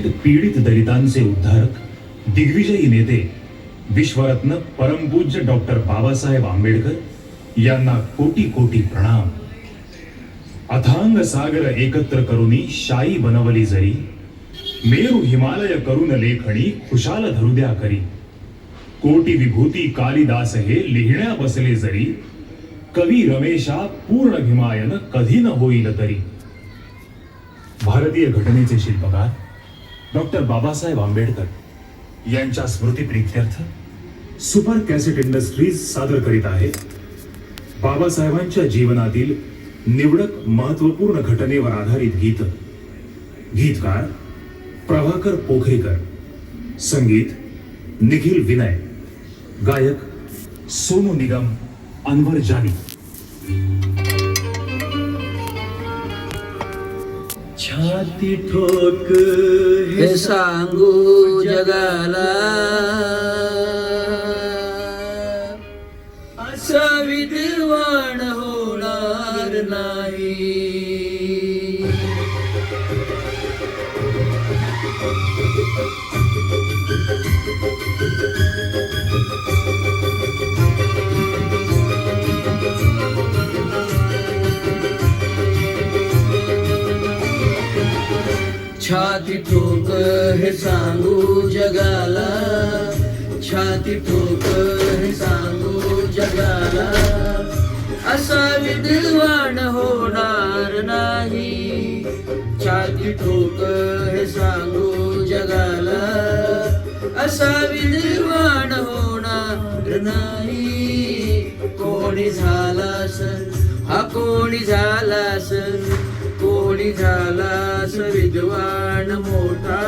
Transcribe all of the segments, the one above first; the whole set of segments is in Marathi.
शोषित पीडित दलितांचे उद्धारक दिग्विजयी नेते विश्वरत्न परमपूज्य डॉक्टर बाबासाहेब आंबेडकर यांना कोटी कोटी प्रणाम. अथांग सागर एकत्र करुनी शाई बनवली जरी, मेरू हिमालय करून लेखणी खुशाल धरुद्या करी. कोटी विभूती कालिदास हे लिहिण्या बसले जरी, कवी रमेशा पूर्ण हिमायन कधी न होईल तरी. भारतीय घटनेचे शिल्पकार डॉक्टर बाबासाहेब आंबेडकर यांच्या स्मृतिप्रीत्यर्थ सुपर कॅसेट इंडस्ट्रीज सादर करीत आहे बाबासाहेबांच्या जीवनातील निवडक महत्वपूर्ण घटनेवर आधारित गीत. गीतकार प्रभाकर पोखरेकर, संगीत निखिल विनय, गायक सोनू निगम, अनवर जानी. छाती ठोक हे सांगू जगाला, असा विद्वान होणार नाही. छाती ठोक हे सांगू जगाला, छाती ठोक हे सांगू जगाला, असा विद्वान होणार नाही. छाती ठोक हे सांगू जगाला, असा विद्वान होणार नाही. कोणी झालास हा कोणी झालास, कोणी झालास विद्वान मोठा,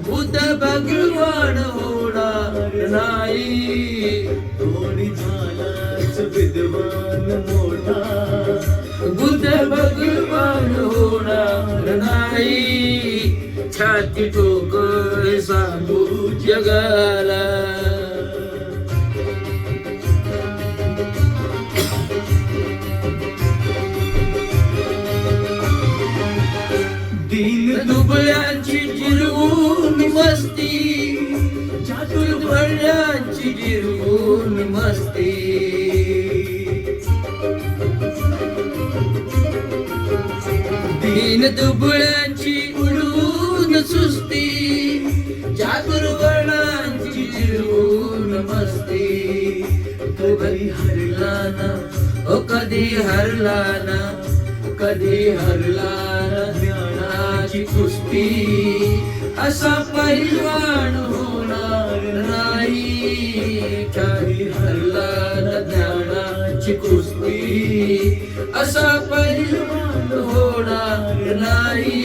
बुद्ध भगवान होणार नाही. कोणी झालास विद्वान मोठा, बुद्ध भगवान होणार नाही. छाती ठोक सांगू जगाला. दीन दुबळ्यांची जिरवून मस्ती, चातुर्वर्ण्यांची जिरवून मस्ती. दीन दुबळ्यांची उडवून सुस्ती, चातुर्वर्णांची जिरवून मस्ती. कधी हरला ना ओ कधी हरला ना, कधी हरला ज्ञानाची कुस्ती, असा पहिलवान होणार नाही. कधी हरला ज्ञानाची कुस्ती, असा पहिलवान होणार नाही.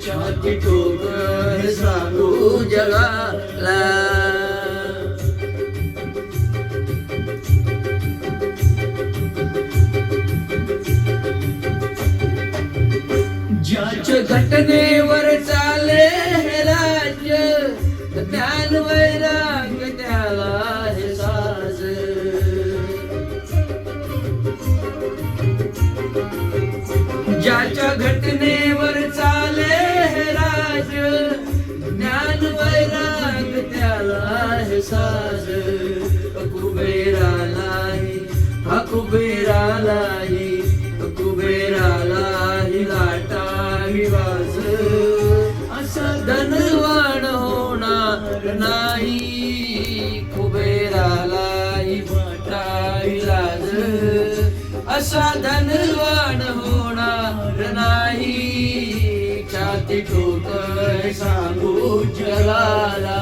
छाती ठोक हे सांगू जगाला. ज्याच्या घटनेवर चाले हे राज्य, ज्ञान वैराग्य त्याला हे साज. ज्याच्या घटनेवर चाले हे राज्य, ज्ञान वैराग्य त्याला हे साज. कुबेरालाही हा कुबेरालाही, कुबेरालाही लाटा विवाज, असा धनवान होणार नाही. कुबेरालाही वाटा विलाज, असा धनवान होणार नाही. छाती ठोक सांगू जगाला.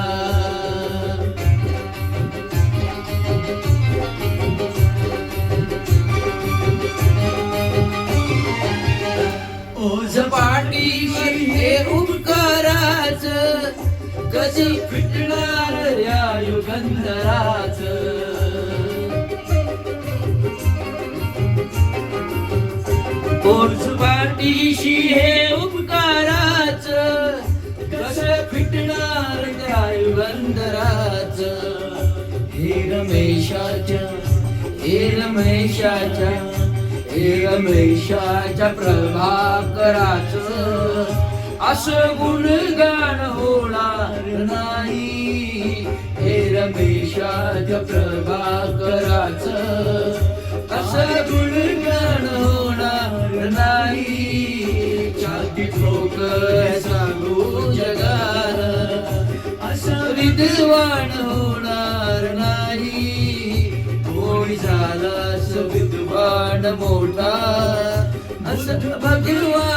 ओझ पाठीवर हे उपकाराच, कधी फिटणार या युगंधराच. ओझ पाठीशी हे उपकाराच, कसं फिटणार त्या युगंधराच. हे रमेशाच्या हे रमेशाच्या हे रमेशाच्या प्रभाकराच, असं गुणगान होणार नाही हे रमेशाच्या प्रभाकराचं असं गुणगान होणार नाही छाती ठोकर सांगू जगाला असं विद्वान होणार नाही कोणी झाला विद्वान मोठा असं भगवान